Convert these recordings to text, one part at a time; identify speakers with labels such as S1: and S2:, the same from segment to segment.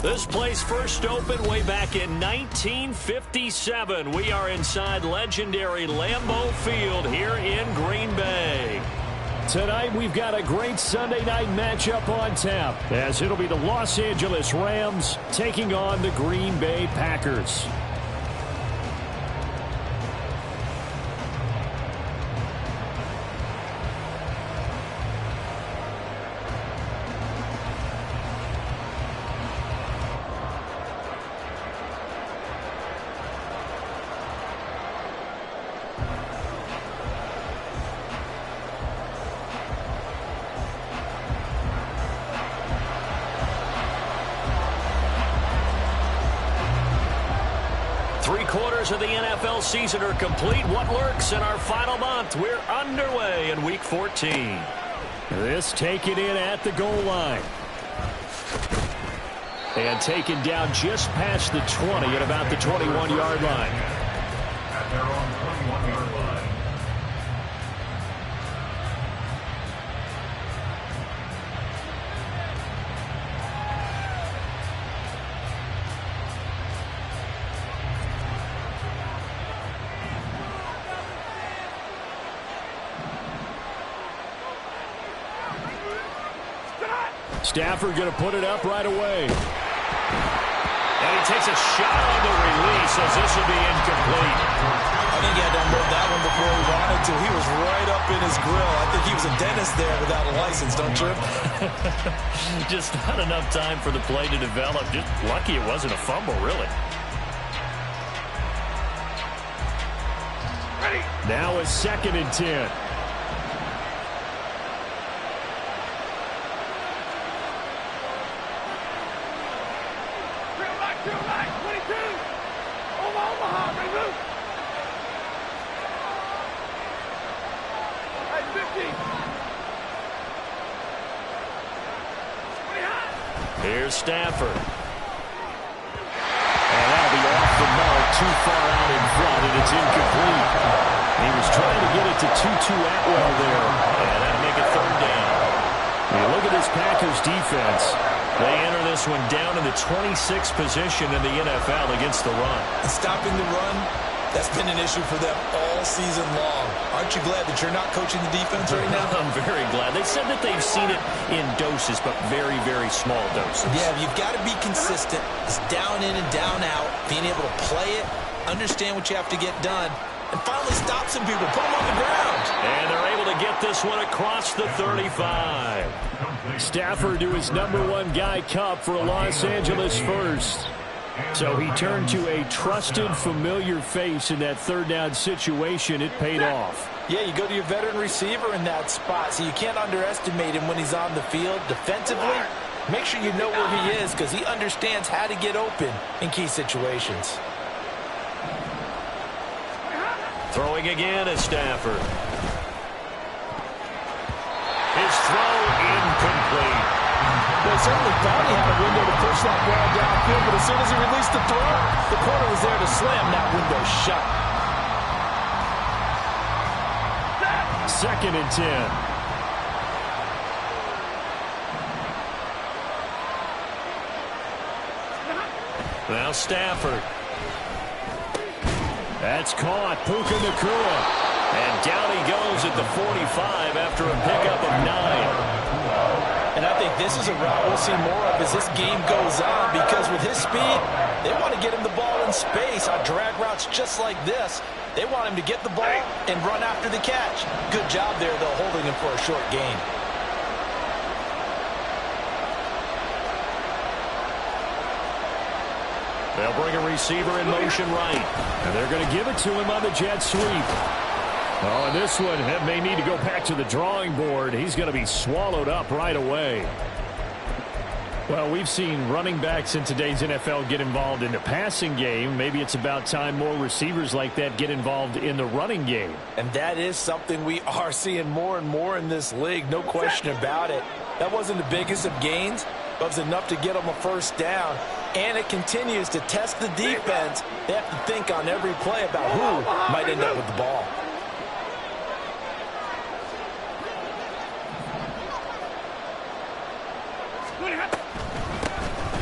S1: This place first opened way back in 1957. We are inside legendary Lambeau Field here in Green Bay.
S2: Tonight, we've got a great Sunday night matchup on tap, as it'll be the Los Angeles Rams taking on the Green Bay Packers.
S1: Three-quarters of the NFL season are complete. What lurks in our final month? We're underway in Week 14.
S2: This taken in at the goal line. And taken down just past the 20 at about the 21-yard line.
S3: At their own 21-yard line.
S2: Stafford going to put it up right away.
S1: And he takes a shot on the release as this will be incomplete.
S4: I think he had to unload that one before he wanted to. He was right up in his grill. I think he was a dentist there without a license, don't you?
S1: Just not enough time for the play to develop. Just lucky it wasn't a fumble, really.
S2: Now a 2nd and 10.
S1: Here's Stafford. And that'll be off the mark, too far out in front, and it's incomplete. He was trying to get it to Tutu Atwell there, and that'll make it 3rd down. When you look at this Packers defense, they enter this one down in the 26th position in the NFL against the run.
S4: And stopping the run, that's been an issue for them all season long. Aren't you glad that you're not coaching the defense right now?
S1: I'm very glad. They said that they've seen it in doses, but very, very small doses.
S4: Yeah, you've got to be consistent. It's down in and down out, being able to play it, understand what you have to get done, and finally stop some people, put them on the ground.
S1: And they're able to get this one across the 35.
S2: Stafford to his #1 guy, Cup, for a Los Angeles first. So he turned to a trusted, familiar face in that 3rd down situation. It paid off.
S4: Yeah, you go to your veteran receiver in that spot, so you can't underestimate him when he's on the field. Defensively, make sure you know where he is because he understands how to get open in key situations.
S1: Throwing again is Stafford. His throw incomplete.
S4: They certainly thought he had a window to push that ball downfield, but as soon as he released the throw, the corner was there to slam that window shut.
S2: 2nd and 10.
S1: Now Stafford.
S2: That's caught. Puka Nacua.
S1: And down he goes at the 45 after a pickup of 9.
S4: And I think this is a route we'll see more of as this game goes on because with his speed, they want to get him the ball in space on drag routes just like this. They want him to get the ball and run after the catch. Good job there, though, holding him for a short gain.
S1: They'll bring a receiver in motion right.
S2: And they're going to give it to him on the jet sweep. Oh, and this one may need to go back to the drawing board. He's going to be swallowed up right away. Well, we've seen running backs in today's NFL get involved in the passing game. Maybe it's about time more receivers like that get involved in the running game.
S4: And that is something we are seeing more and more in this league, no question about it. That wasn't the biggest of gains, but it was enough to get them a 1st down. And it continues to test the defense. They have to think on every play about who might end up with the ball.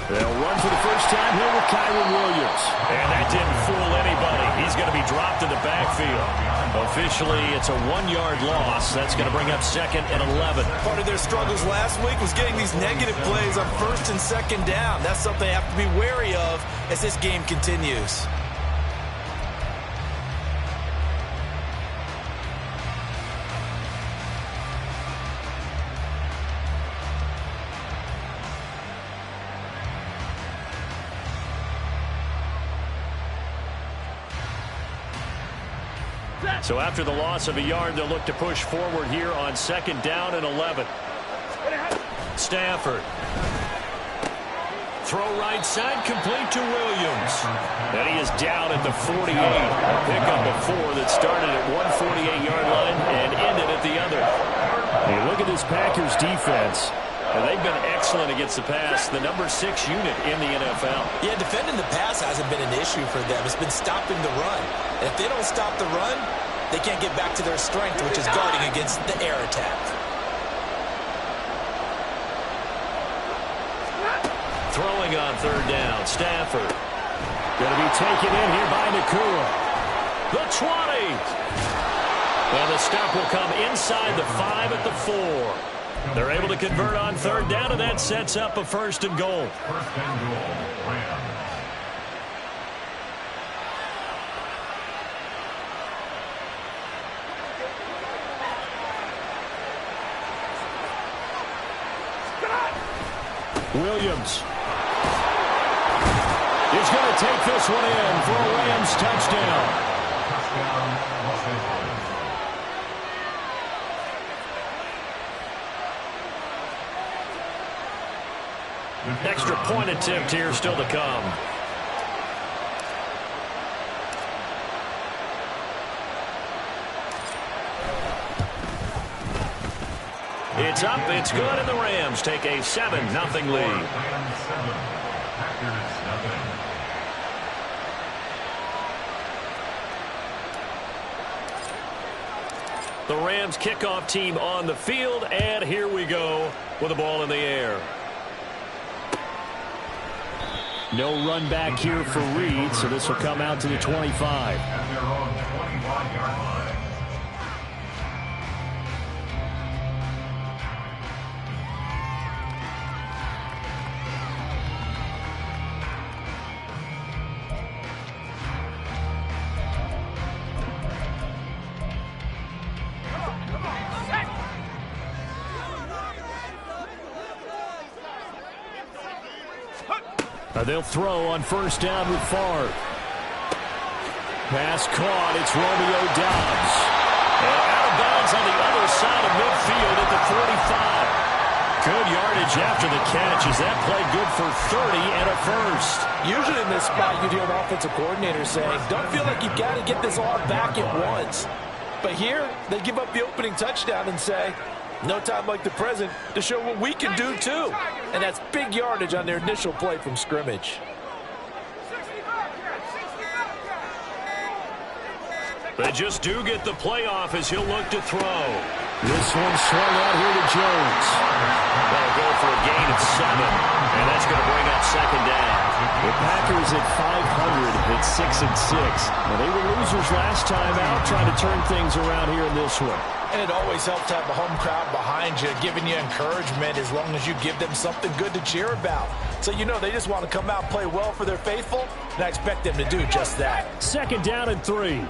S2: They'll run for the first time here with Kyron Williams. And that didn't fool anybody. He's going to be dropped in the backfield. Officially, it's a 1-yard loss. That's going to bring up 2nd and 11.
S4: Part of their struggles last week was getting these negative plays on 1st and 2nd down. That's something they have to be wary of as this game continues.
S2: So after the loss of a yard, they'll look to push forward here on 2nd down and 11. Stafford. Throw right side, complete to Williams. And he is down at the 48. A pickup of 4 that started at 148-yard line and ended at the other.
S1: Hey, look at this Packers defense.
S2: And they've been excellent against the pass, the number 6 unit in the NFL.
S4: Yeah, defending the pass hasn't been an issue for them. It's been stopping the run. And if they don't stop the run, they can't get back to their strength, which is guarding against the air attack.
S2: Throwing on 3rd down, Stafford. Going to be taken in here by Nakua. The 20. And the stop will come inside the 5 at the 4. They're able to convert on 3rd down, and that sets up a 1st and goal.
S3: 1st and goal, Rams.
S2: Williams is going to take this one in for a Rams touchdown.
S3: Los Angeles.
S2: Extra point attempt here still to come. It's up, it's good, and the Rams take a 7-0 lead. The Rams kickoff team on the field, and here we go with the ball in the air.
S1: No run back here for Reed, so this will come out to the 25.
S3: At their own 21-yard line.
S1: They'll throw on 1st down with Favre. Pass caught. It's Romeo Doubs.
S2: And out of bounds on the other side of midfield at the 45. Good yardage after the catch. Is that play good for 30 and a 1st?
S4: Usually in this spot, you'd hear an offensive coordinator saying, don't feel like you've got to get this all back at once. But here, they give up the opening touchdown and say, no time like the present to show what we can do, too. And that's big yardage on their initial play from scrimmage.
S2: They just do get the playoff as he'll look to throw.
S1: This one swung out here to Jones.
S2: They'll go for a gain of 7, and that's going to bring up 2nd down.
S1: The Packers at 500 at 6-6. Now, they were losers last time out, trying to turn things around here in this one.
S4: And it always helps to have a home crowd behind you, giving you encouragement as long as you give them something good to cheer about. So you know they just want to come out and play well for their faithful, and I expect them to do just that.
S1: 2nd down and 3.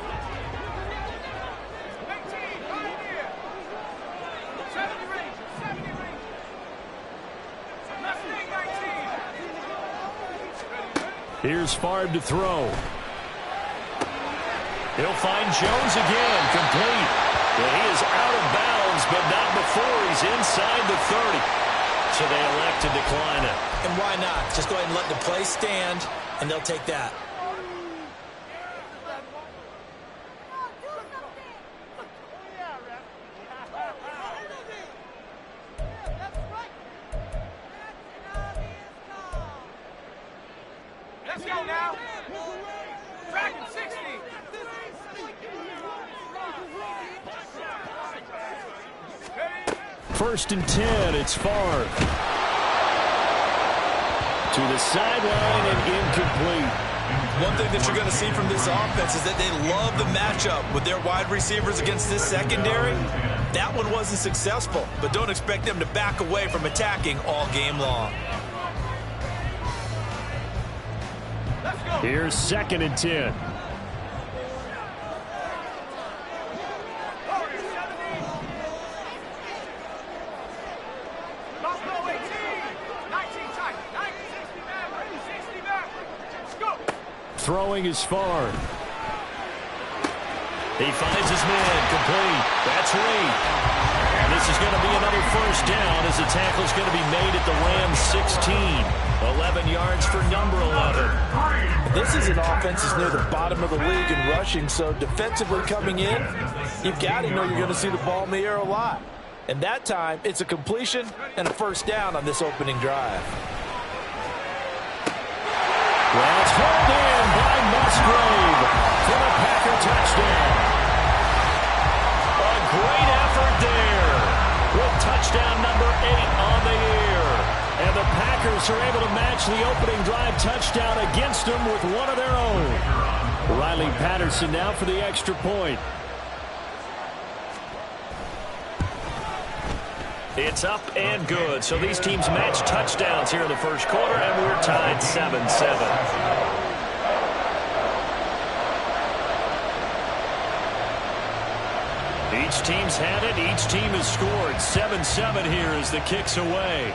S1: Here's Favre to throw.
S2: He'll find Jones again, complete. Well, he is out of bounds, but not before he's inside the 30. So they elect to decline it.
S4: And why not? Just go ahead and let the play stand, and they'll take that.
S5: Let's go now. Dragon 60.
S1: First and 10, it's Favre.
S2: To the sideline and incomplete.
S4: One thing that you're going to see from this offense is that they love the matchup with their wide receivers against this secondary. That one wasn't successful, but don't expect them to back away from attacking all game long.
S2: Here's 2nd and 10. Throwing is far.
S1: He finds his man complete. That's Reed. And this is going to be another first down as the tackle's going to be made at the Rams 16. 11 yards for number 11.
S4: This is an offense that's near the bottom of the league in rushing, so defensively coming in, you've got to know you're going to see the ball in the air a lot. And that time, it's a completion and a first down on this opening drive.
S2: Well, it's hauled in by Musgrave for a Packer touchdown.
S1: A great effort there with touchdown number 8 on the year.
S2: And the Packers are able to match the opening drive touchdown against them with one of their own. Riley Patterson now for the extra point.
S1: It's up and good. So these teams match touchdowns here in the first quarter, and we're tied 7-7. Each team's had it. Each team has scored. 7-7 here as the kick's away.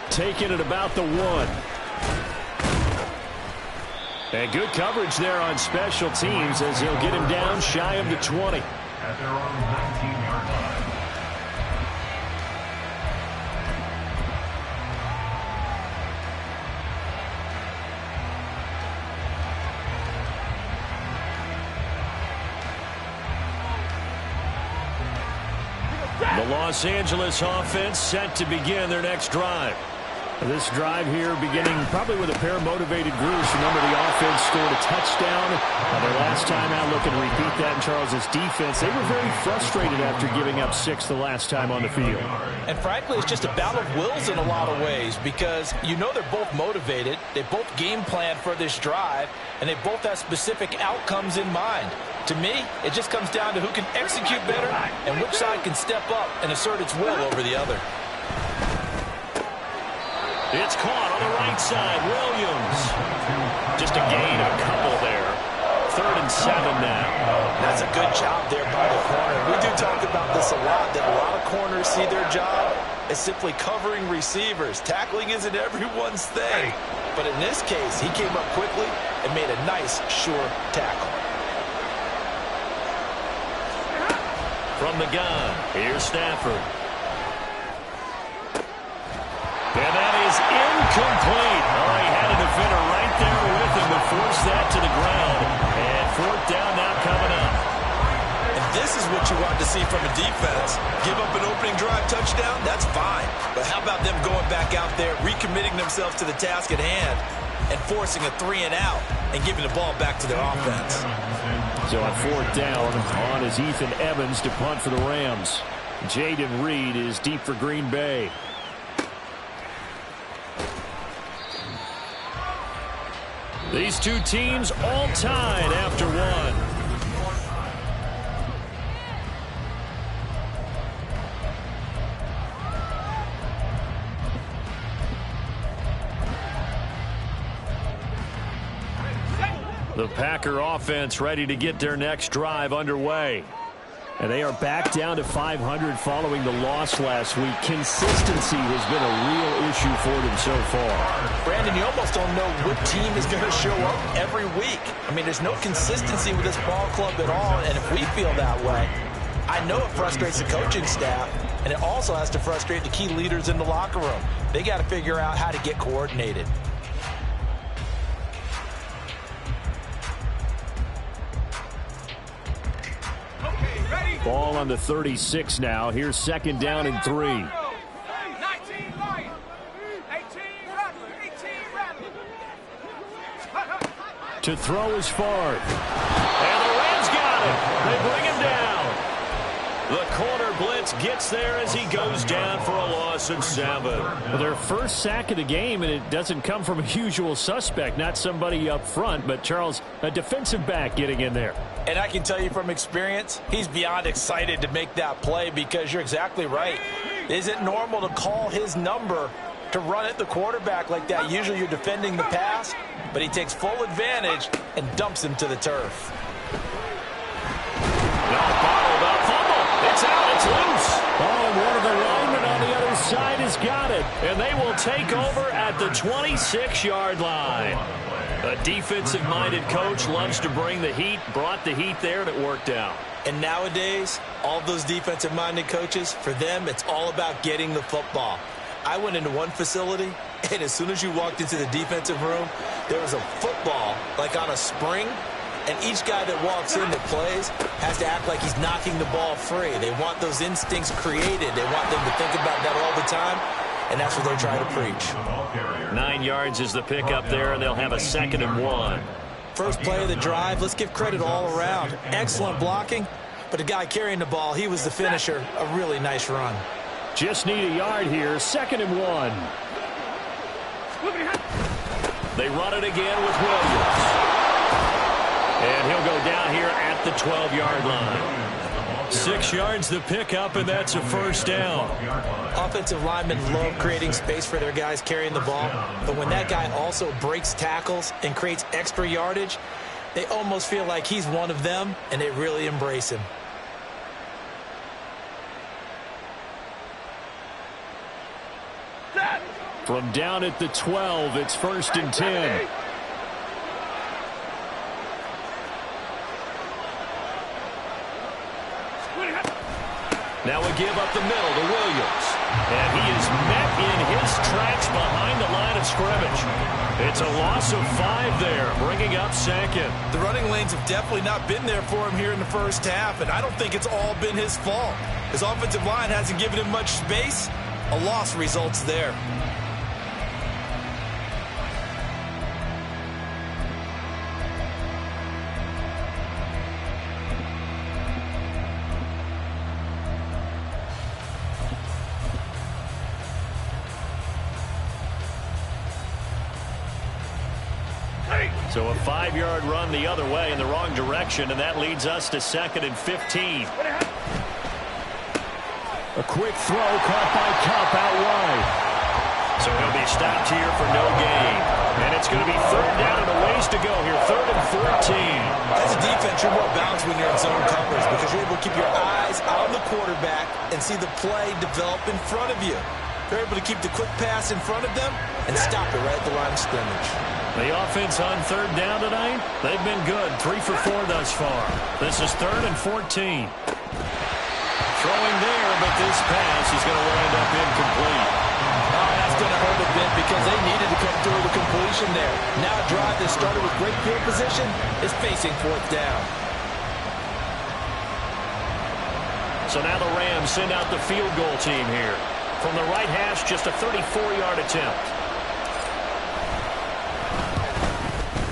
S2: Taking it about the 1. And good coverage there on special teams as he'll get him down shy of the 20.
S3: At their own 19-yard line.
S1: The Los Angeles offense set to begin their next drive.
S2: This drive here beginning probably with a pair of motivated groups. Remember, the offense scored a touchdown. Their last time out, looking to repeat that in Charles's defense. They were very frustrated after giving up 6 the last time on the field.
S4: And frankly, it's just a battle of wills in a lot of ways because you know they're both motivated. They both game plan for this drive, and they both have specific outcomes in mind. To me, it just comes down to who can execute better and which side can step up and assert its will over the other.
S1: It's caught on the right side. Williams. Just a gain of a couple there. 3rd and 7 now.
S4: That's a good job there by the corner. We do talk about this a lot, that a lot of corners see their job as simply covering receivers. Tackling isn't everyone's thing. But in this case, he came up quickly and made a nice, sure tackle.
S1: From the gun, here's Stafford. And that is incomplete. Oh, he had a defender right there with him to force that to the ground. And 4th down now coming up.
S4: And this is what you want to see from a defense. Give up an opening drive touchdown, that's fine. But how about them going back out there, recommitting themselves to the task at hand, and forcing a 3-and-out and giving the ball back to their offense.
S2: So on 4th down, on is Ethan Evans to punt for the Rams. Jaden Reed is deep for Green Bay.
S1: These two teams all tied after one.
S2: The Packer offense ready to get their next drive underway. And they are back down to 500 following the loss last week. Consistency has been a real issue for them so far.
S4: Brandon, you almost don't know what team is going to show up every week. I mean, there's no consistency with this ball club at all, and if we feel that way, I know it frustrates the coaching staff, and it also has to frustrate the key leaders in the locker room. They got to figure out how to get coordinated.
S2: Ball on the 36 now. Here's 2nd down and 3.
S5: 19 Lions, 18 Rattler.
S2: To throw is Favre.
S1: And the Rams got it. They bring him down. The corner blitz gets there as he goes down for a loss
S2: 7. Well, their first sack of the game, and it doesn't come from a usual suspect, not somebody up front, but Charles, a defensive back getting in there.
S4: And I can tell you from experience, he's beyond excited to make that play because you're exactly right. Is it normal to call his number to run at the quarterback like that? Usually you're defending the pass, but he takes full advantage and dumps him to the turf.
S2: Bottled up fumble. It's out. It's loose. Oh, and one of the linemen on the other side has got it. And they will take over at the 26-yard line. A defensive-minded coach loves to bring the heat, brought the heat there, and it worked out.
S4: And nowadays, all those defensive-minded coaches, for them, it's all about getting the football. I went into one facility, and as soon as you walked into the defensive room, there was a football, like on a spring, and each guy that walks in that plays has to act like he's knocking the ball free. They want those instincts created. They want them to think about that all the time, and that's what they're trying to preach.
S2: 9 yards is the pickup there, and they'll have a 2nd and 1.
S4: First play of the drive, let's give credit all around. Excellent blocking, but the guy carrying the ball, he was the finisher. A really nice run.
S2: Just need a yard here, 2nd and 1. They run it again with Williams. And he'll go down here at the 12-yard line. 6 yards the pickup, and that's a first down.
S4: Offensive linemen love creating space for their guys carrying the ball, but when that guy also breaks tackles and creates extra yardage, they almost feel like he's one of them, and they really embrace him.
S2: From down at the 12, it's 1st and 10. Now a give up the middle to Williams. And he is met in his tracks behind the line of scrimmage. It's a loss of 5 there, bringing up 2nd.
S4: The running lanes have definitely not been there for him here in the first half, and I don't think it's all been his fault. His offensive line hasn't given him much space. A loss results there.
S2: So a 5-yard run the other way in the wrong direction, and that leads us to 2nd and 15. A quick throw caught by Cup out wide. So he'll be stopped here for no gain. And it's going to be 3rd down and a ways to go here, 3rd and 14.
S4: As a defense, you're more balanced when you're in zone coverage because you're able to keep your eyes on the quarterback and see the play develop in front of you. They're able to keep the quick pass in front of them and stop it right at the line of scrimmage.
S2: The offense on 3rd down tonight, they've been good, 3 for 4 thus far. This is 3rd and 14. Throwing there, but this pass is going to wind up incomplete.
S4: Oh, that's going to hurt a bit because they needed to come through the completion there. Now a drive that started with great field position is facing 4th down.
S2: So now the Rams send out the field goal team here. From the right hash, just a 34-yard attempt.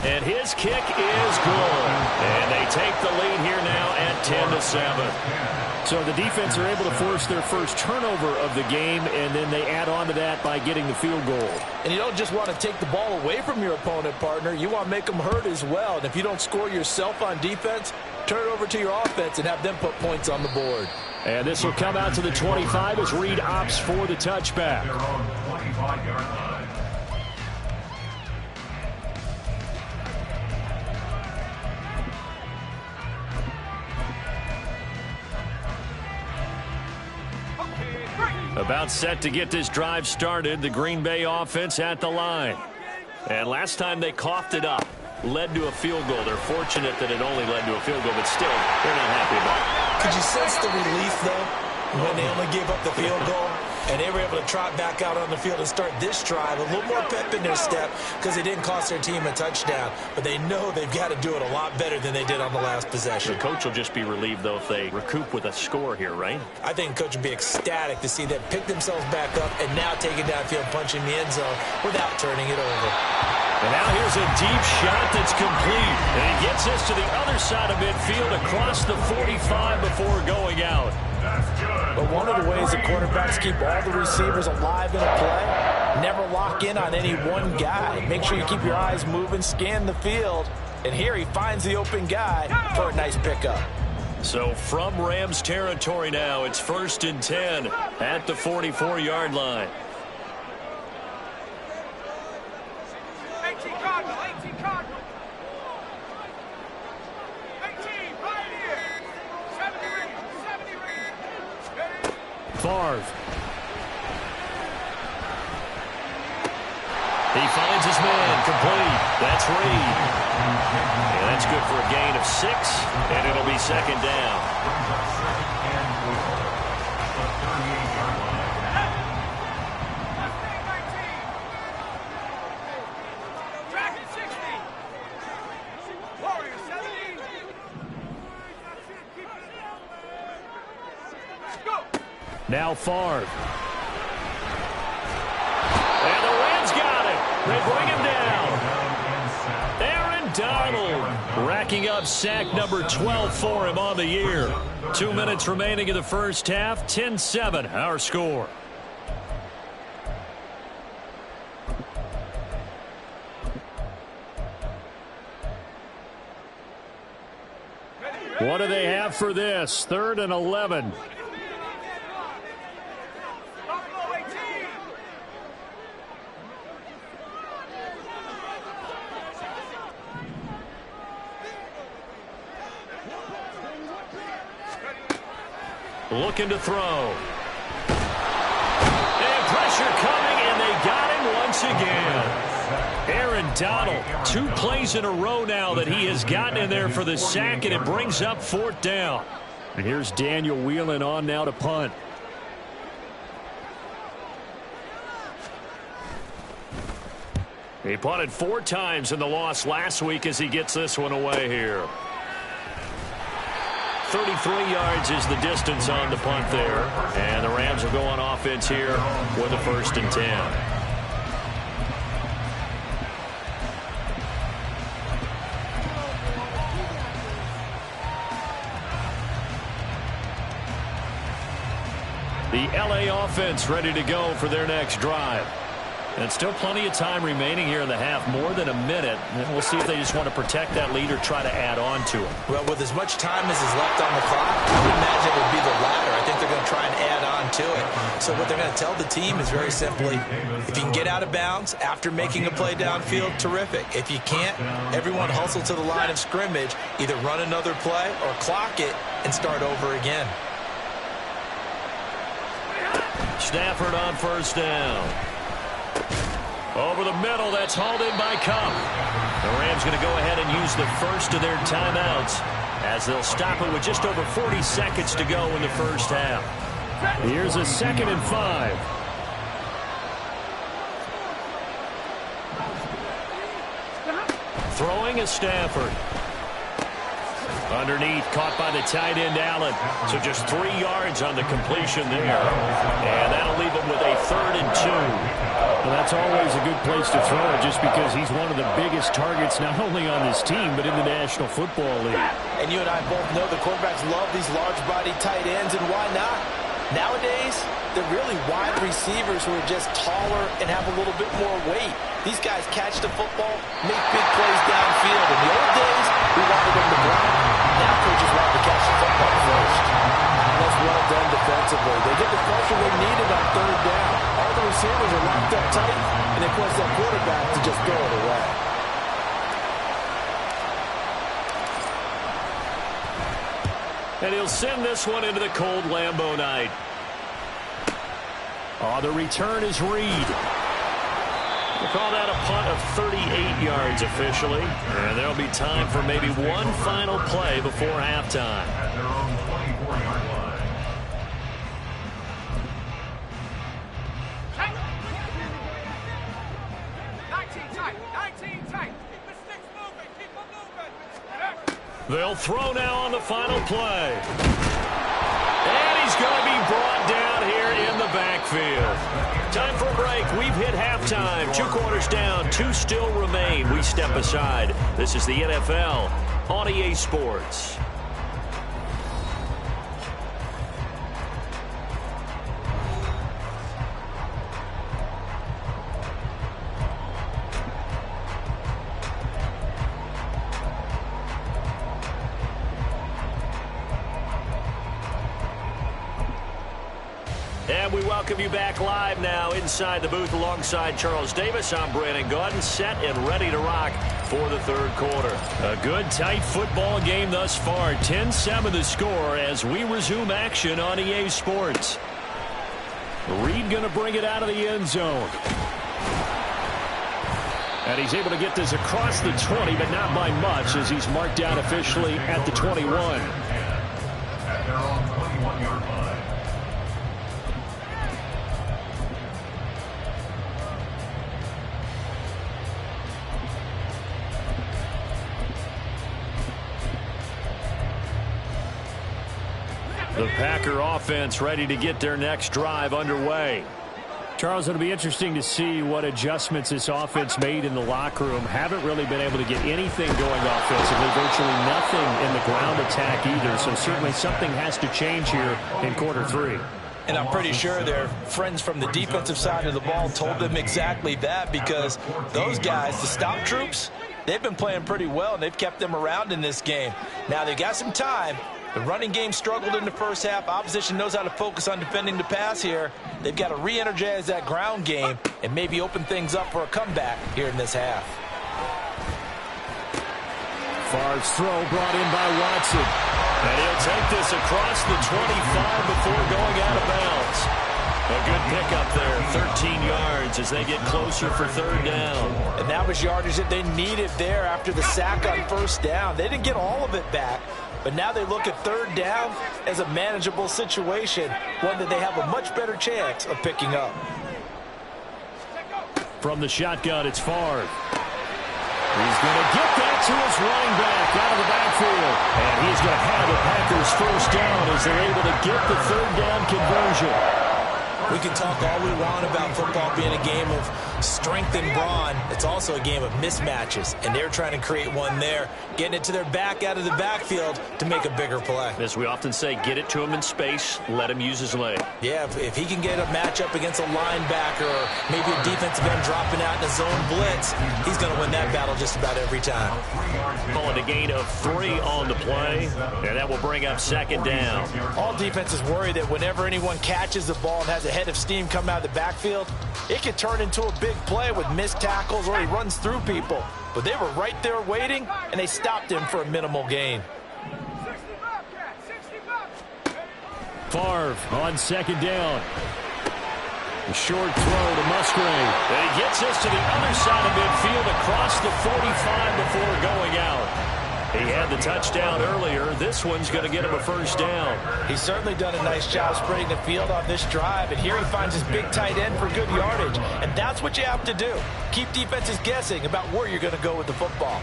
S2: And his kick is good. And they take the lead here now at 10-7. So the defense are able to force their first turnover of the game, and then they add on to that by getting the field goal.
S4: And you don't just want to take the ball away from your opponent, partner. You want to make them hurt as well. And if you don't score yourself on defense, turn it over to your offense and have them put points on the board.
S2: And this will come out to the 25 as Reed opts for the touchback.
S3: They're on the 25-yard line.
S2: About set to get this drive started, the Green Bay offense at the line. And last time they coughed it up, led to a field goal. They're fortunate that it only led to a field goal, but still, they're not happy about it.
S4: Could you sense the relief, though, when they only gave up the field goal? And they were able to trot back out on the field and start this drive. A little more pep in their step because they didn't cost their team a touchdown. But they know they've got to do it a lot better than they did on the last possession.
S2: The coach will just be relieved, though, if they recoup with a score here, right?
S4: I think the coach would be ecstatic to see them pick themselves back up and now take it downfield, punching the end zone without turning it over.
S2: And now here's a deep shot that's complete. And he gets this to the other side of midfield across the 45 before going out.
S4: But one of the ways the quarterbacks keep all the receivers alive in a play, never lock in on any one guy. Make sure you keep your eyes moving, scan the field. And here he finds the open guy for a nice pickup.
S2: So from Rams territory now, it's 1st and 10 at the 44-yard line.
S5: 18 Cardinal, 18 Cardinal. 18, right here. 70 ring. Ready?
S2: Favre. He finds his man, complete. That's Reed. And that's good for a gain of 6, and it'll be 2nd down.
S5: Dragon 60. Warrior 70. Go.
S2: Now Favre. And the Rams got it. They bring him down. Aaron Donald racking up sack number 12 for him on the year. 2 minutes remaining in the first half. 10-7 our score. What do they have for this? 3rd and 11.
S5: Buffalo 18.
S2: Looking to throw. And pressure coming, and they got him once again. Aaron Donald, 2 plays in a row now that he has gotten in there for the sack, and it brings up 4th down. And here's Daniel Whelan on now to punt. He punted 4 times in the loss last week as he gets this one away here. 33 yards is the distance on the punt there. And the Rams will go on offense here with a 1st and 10. The LA offense ready to go for their next drive. And still plenty of time remaining here in the half, more than a minute. And we'll see if they just want to protect that lead or try to add on to it.
S4: Well, with as much time as is left on the clock, I would imagine it would be the latter. I think they're going to try and add on to it. So what they're going to tell the team is very simply, if you can get out of bounds after making a play downfield, terrific. If you can't, everyone hustle to the line of scrimmage, either run another play or clock it and start over again.
S2: Stafford on 1st down. Over the middle, that's hauled in by Cup. The Rams going to go ahead and use the first of their timeouts as they'll stop it with just over 40 seconds to go in the first half. Here's a 2nd and 5. Throwing is Stafford. Underneath, caught by the tight end, Allen. So just 3 yards on the completion there. And that'll leave him with a 3rd and 2.
S6: Well, that's always a good place to throw it just because he's one of the biggest targets not only on this team but in the National Football League.
S4: And you and I both know the quarterbacks love these large-body tight ends, and why not? Nowadays, they're really wide receivers who are just taller and have a little bit more weight. These guys catch the football, make big plays downfield. In the old days, we wanted them to block. Now coaches want to catch the football first. That's well done defensively. They get the pressure they needed on 3rd down. All the receivers are locked up tight, and they force that quarterback to just throw it away.
S2: And he'll send this one into the cold Lambeau night. Oh, the return is Reed. We'll call that a punt of 38 yards officially. And there'll be time for maybe one final play before halftime.
S3: At their own 24-yard line.
S5: Tight. 19 tight. 19 tight. Keep the sticks moving. Keep them moving.
S2: They'll throw now on the final play. And he's going to be brought down here in the backfield. Time for a break. We've hit halftime.
S6: halftime. 2 quarters down, 2 still remain. We step aside. This is the NFL on EA Sports. And we welcome you back live now inside the booth alongside Charles Davis. I'm Brandon Gaudin, set and ready to rock for the third quarter.
S2: A good, tight football game thus far. 10-7 the score as we resume action on EA Sports. Reed going to bring it out of the end zone. And he's able to get this across the 20, but not by much as he's marked down officially at the 21.
S3: At their own 21-yard line.
S2: The Packer offense ready to get their next drive underway. Charles, it'll be interesting to see what adjustments this offense made in the locker room. Haven't really been able to get anything going offensively, virtually nothing in the ground attack either. So certainly something has to change here in quarter 3.
S4: And I'm pretty sure their friends from the defensive side of the ball told them exactly that, because those guys, the stop troops, they've been playing pretty well, and they've kept them around in this game. Now they've got some time. The running game struggled in the first half. Opposition knows how to focus on defending the pass here. They've got to re-energize that ground game and maybe open things up for a comeback here in this half.
S2: Favre's throw brought in by Watson. And he'll take this across the 25 before going out of bounds. A good pickup there, 13 yards as they get closer for third down.
S4: And that was yardage that they needed there after the sack on first down. They didn't get all of it back, but now they look at third down as a manageable situation, one that they have a much better chance of picking up.
S2: From the shotgun, it's Favre. He's going to get that to his running back out of the backfield. And he's going to have the Packers first down as they're able to get the third down conversion.
S4: We can talk all we want about football being a game of strength and brawn. It's also a game of mismatches, and they're trying to create one there, getting it to their back out of the backfield to make a bigger play.
S6: As we often say, get it to him in space, let him use his leg.
S4: Yeah, if he can get a matchup against a linebacker or maybe a defensive end dropping out in a zone blitz, he's going to win that battle just about every time.
S6: Calling a gain of 3 on the play, and that will bring up second down.
S4: All defenses worry that whenever anyone catches the ball and has a head of steam come out of the backfield, it can turn into a big play with missed tackles or he runs through people. But they were right there waiting, and they stopped him for a minimal gain.
S2: Favre on second down. A short throw to Musgrave. And he gets us to the other side of midfield across the 45 before going out. He had the touchdown earlier. This one's going to get him a first down.
S4: He's certainly done a nice job spreading the field on this drive, and here he finds his big tight end for good yardage. And that's what you have to do. Keep defenses guessing about where you're going to go with the football.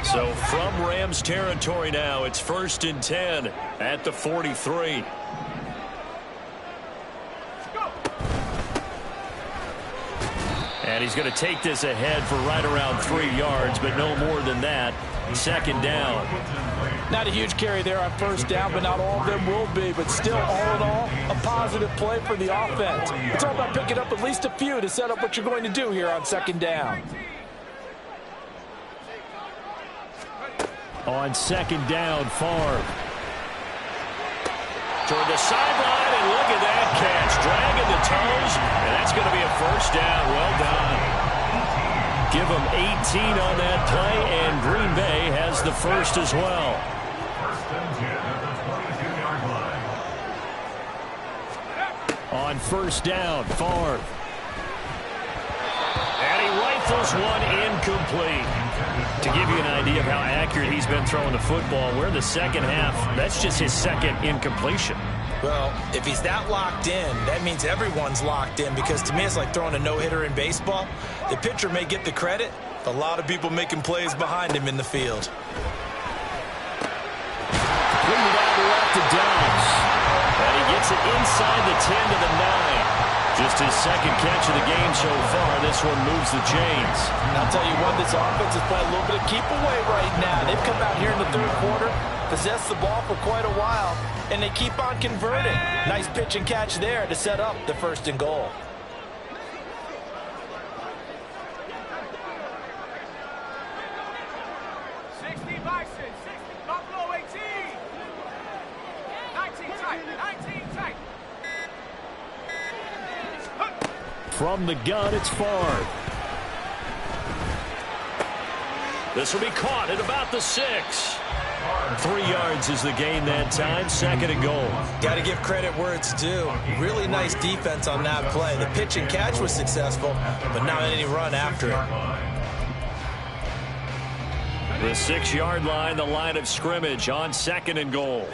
S6: So from Rams territory now, it's 1st and 10 at the 43. And he's going to take this ahead for right around 3 yards, but no more than that. Second down.
S4: Not a huge carry there on first down, but not all of them will be. But still, all in all, a positive play for the offense. It's all about picking up at least a few to set up what you're going to do here on second down.
S2: On second down, Favre.
S6: Toward the sideline, and look at that catch. Dragging the toes, and that's going to be a first down. Well done. Give them 18 on that play, and Green Bay has the first as well.
S3: 1st and 10 at the 22-yard line.
S2: On first down, Favre. And he rifles one incomplete. To give you an idea of how accurate he's been throwing the football, we're in the second half. That's just his second incompletion.
S4: Well, if he's that locked in, that means everyone's locked in, because to me it's like throwing a no-hitter in baseball. The pitcher may get the credit, but a lot of people making plays behind him in the field.
S2: Bring it out to left to Downs. And he gets it inside the 10 to the 9. Just his second catch of the game so far. This one moves the chains.
S4: And I'll tell you what, this offense is playing a little bit of keep away right now. They've come out here in the third quarter, possessed the ball for quite a while, and they keep on converting. Nice pitch and catch there to set up the first and goal.
S2: From the gun, it's Favre. This will be caught at about the 6. 3 yards is the gain that time. Second and goal.
S4: Got to give credit where it's due. Really nice defense on that play. The pitch and catch was successful, but not any run after it.
S2: The 6-yard line, the line of scrimmage on second and goal.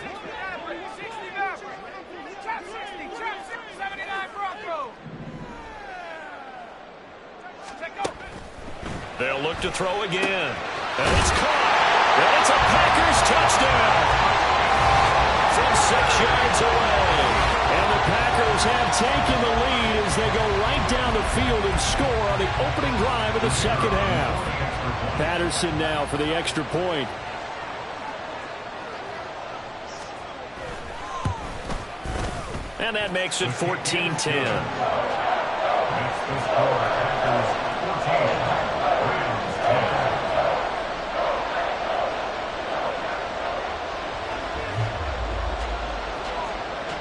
S2: They'll look to throw again. And it's caught. And it's a Packers touchdown. From 6 yards away. And the Packers have taken the lead as they go right down the field and score on the opening drive of the second half. Patterson now for the extra point. And that makes it 14-10.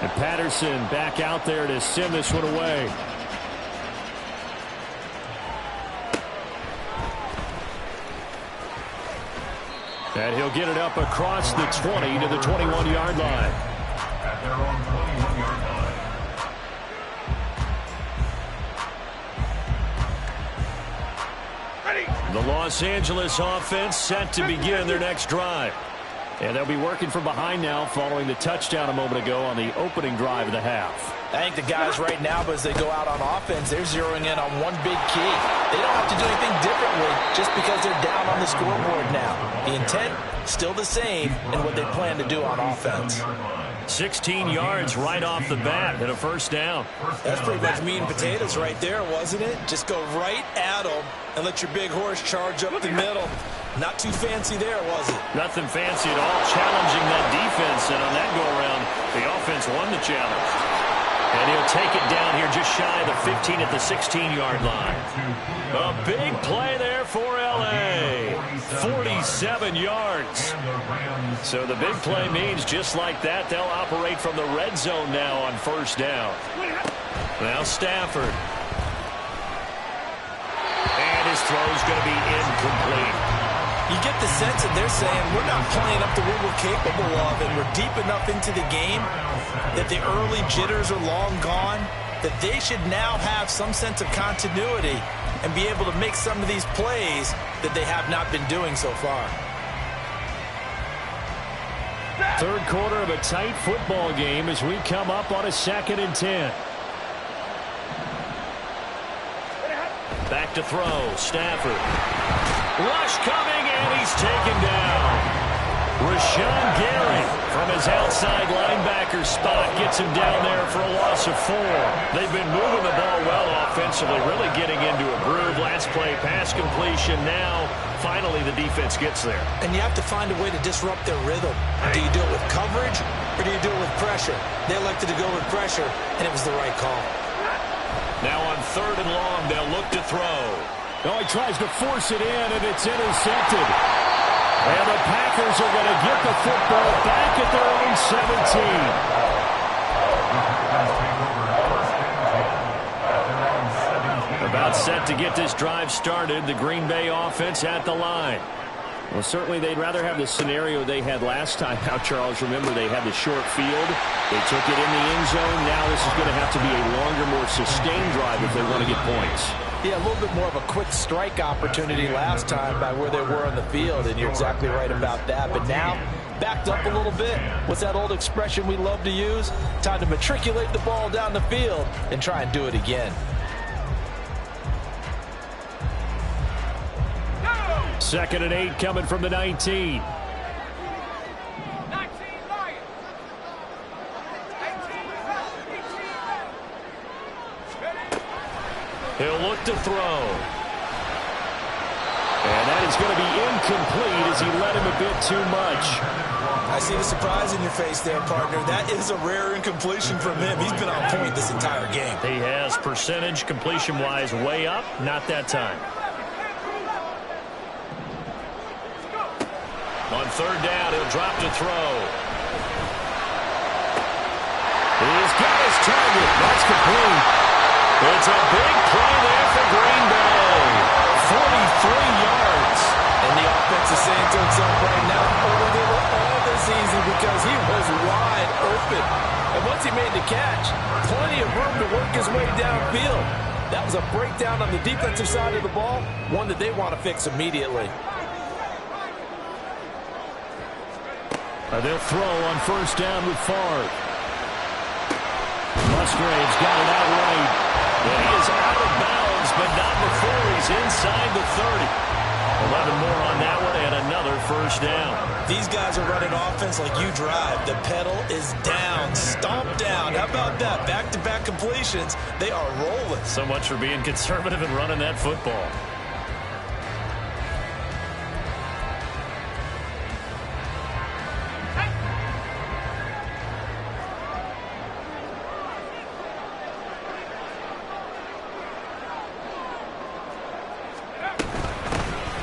S2: And Patterson back out there to send this one away. And he'll get it up across the 20 to the 21-yard line.
S3: At their own 21-yard line.
S2: The Los Angeles offense set to begin their next drive. And they'll be working from behind now following the touchdown a moment ago on the opening drive of the half.
S4: I think the guys right now, as they go out on offense, they're zeroing in on one big key. They don't have to do anything differently just because they're down on the scoreboard now. The intent, still the same in what they plan to do on offense.
S2: 16 yards right off the bat and a first down.
S4: That's pretty much meat and potatoes right there, wasn't it? Just go right at them and let your big horse charge up the middle. Not too fancy there, was it?
S2: Nothing fancy at all. Challenging that defense, and on that go-around, the offense won the challenge. And he'll take it down here just shy of the 15 at the 16-yard line. A big play there for L.A. 47 yards. So the big play means just like that, they'll operate from the red zone now on first down. Now Stafford. And his throw's going to be incomplete.
S4: You get the sense that they're saying we're not playing up to what we're capable of, and we're deep enough into the game that the early jitters are long gone, that they should now have some sense of continuity and be able to make some of these plays that they have not been doing so far.
S2: Third quarter of a tight football game as we come up on a 2nd and 10. Back to throw. Stafford. Rush coming, and he's taken down. Rashawn Gary from his outside linebacker spot gets him down there for a loss of 4. They've been moving the ball well offensively, really getting into a groove. Last play, pass completion. Now, finally, the defense gets there.
S4: And you have to find a way to disrupt their rhythm. Do you do it with coverage, or do you do it with pressure? They elected to go with pressure, and it was the right call.
S2: Now on 3rd and long, they'll look to throw. Oh, he tries to force it in, and it's intercepted. And the Packers are going to get the football back at their own 17. About set to get this drive started. The Green Bay offense at the line. Well, certainly they'd rather have the scenario they had last time. Now, Charles, remember they had the short field. They took it in the end zone. Now this is going to have to be a longer, more sustained drive if they want to get points.
S4: Yeah, a little bit more of a quick strike opportunity last time by where they were on the field, and you're exactly right about that. But now, backed up a little bit. What's that old expression we love to use? Time to matriculate the ball down the field and try and do it again.
S2: Second and 8 coming from the 19.
S6: He'll look to throw.
S2: And that is going to be incomplete as he led him a bit too much.
S4: I see the surprise in your face there, partner. That is a rare incompletion from him. He's been on point this entire game.
S6: He has percentage completion-wise way up. Not that time. On third down, he'll drop to throw.
S2: He's got his target. That's complete.
S6: It's a big play there for Green Bay. 43 yards.
S4: And the offense is saying to itself right now, oh, they were all this easy because he was wide open. And once he made the catch, plenty of room to work his way downfield. That was a breakdown on the defensive side of the ball, one that they want to fix immediately.
S2: They'll throw on first down with Favre. Musgrave's got it out right.
S6: And he is out of bounds, but not before he's inside the 30. 11 more on that one and another first down.
S4: These guys are running offense like you drive. The pedal is down, stomp down. How about that? Back-to-back completions. They are rolling.
S6: So much for being conservative and running that football.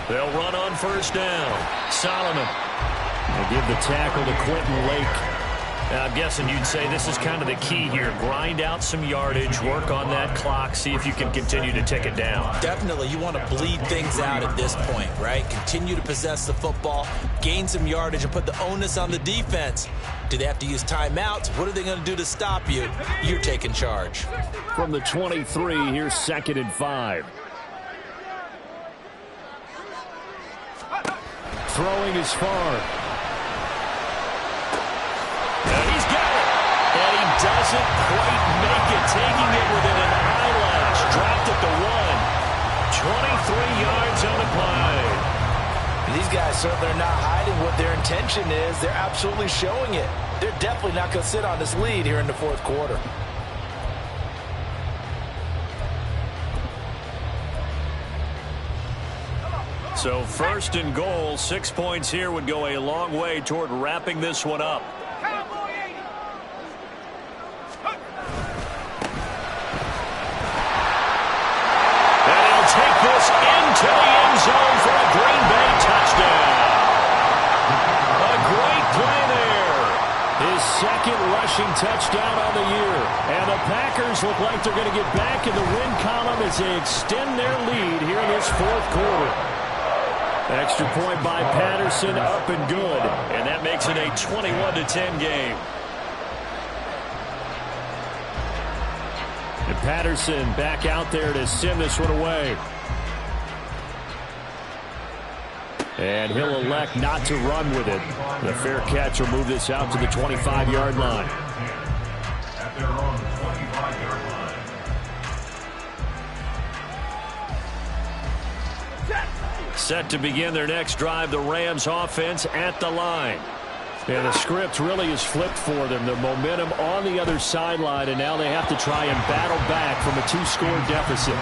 S6: They'll run on first down. Solomon.
S2: They give the tackle to Quentin Lake.
S6: Now, I'm guessing you'd say this is kind of the key here. Grind out some yardage, work on that clock, see if you can continue to tick it down.
S4: Definitely. You want to bleed things out at this point, right? Continue to possess the football, gain some yardage, and put the onus on the defense. Do they have to use timeouts? What are they going to do to stop you? You're taking charge.
S2: From the 23, here's 2nd and 5. Throwing is Favre.
S6: And he's got it. And he doesn't quite make it, taking it within an eyelash. Dropped at the 1. 23 yards on the play.
S4: These guys certainly are not hiding what their intention is. They're absolutely showing it. They're definitely not going to sit on this lead here in the fourth quarter.
S6: So 1st and goal, 6 points here would go a long way toward wrapping this one up. And he'll take this into the end zone for a Green Bay touchdown. A great play there.
S2: His 2nd rushing touchdown on the year. And the Packers look like they're going to get back in the win column as they extend their lead here in this fourth quarter. Extra point by Patterson, up and good.
S6: And that makes it a 21-10 game.
S2: And Patterson back out there to send this one away. And he'll elect not to run with it. The fair catch will move this out to the 25-yard line.
S3: At their own 25-yard line.
S6: Set to begin their next drive, the Rams offense at the line.
S2: And the script really is flipped for them. The momentum on the other sideline, and now they have to try and battle back from a 2-score deficit.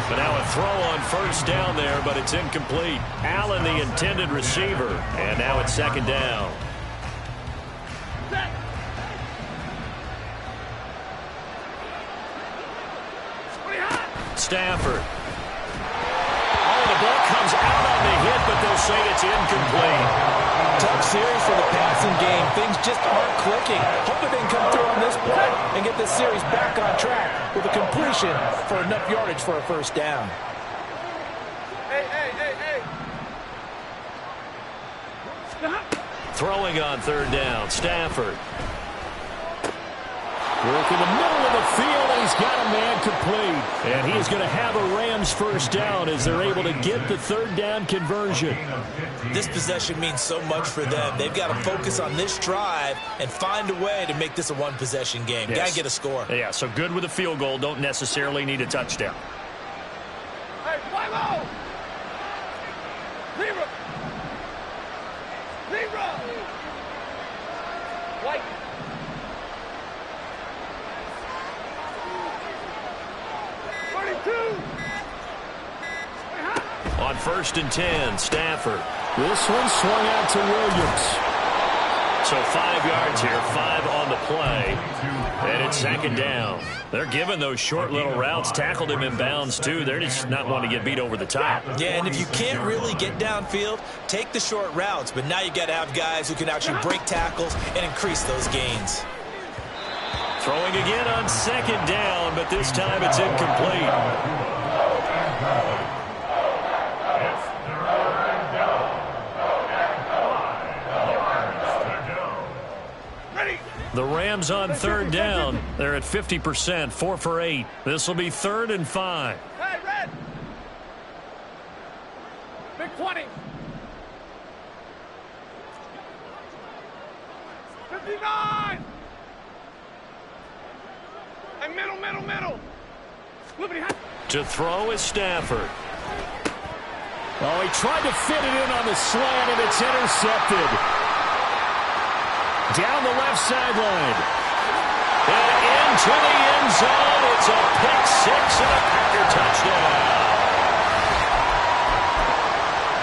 S6: But now a throw on first down there, but it's incomplete. Allen, the intended receiver, and now it's 2nd down. Stafford. The ball comes out on the hit, but they'll say it's incomplete.
S4: Tough series for the passing game. Things just aren't clicking. Hoping they can come through on this play and get this series back on track with a completion for enough yardage for a first down.
S6: Throwing on 3rd down, Stafford.
S2: Work in the middle of the field, and he's got a man complete. And he is going to have a Rams first down as they're able to get the 3rd down conversion.
S4: This possession means so much for them. They've got to focus on this drive and find a way to make this a one-possession game.
S6: Yes.
S4: Got to get a score.
S6: Yeah, so good with a field goal. Don't necessarily need a touchdown.
S5: Hey, fly low! Zero! White!
S6: On 1st and 10, Stafford.
S2: This one swung out to Williams.
S6: So 5 yards here, 5 on the play. And it's 2nd down. They're giving those short little routes. Tackled him in bounds, too. They're just not wanting to get beat over the top.
S4: Yeah, and if you can't really get downfield, take the short routes. But now you got to have guys who can actually break tackles and increase those gains.
S6: Throwing again on 2nd down, but this time it's incomplete. The Rams on 3rd down. They're at 50%, 4 for 8. This will be 3rd and 5.
S5: Hey, Red! Big 20. 59! And middle.
S6: To throw is Stafford.
S2: Oh, he tried to fit it in on the slant, and it's intercepted. Down the left sideline.
S6: And into the end zone. It's a pick 6 and a Packer touchdown.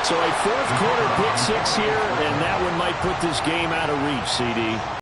S2: So a 4th quarter pick 6 here, and that one might put this game out of reach, CD.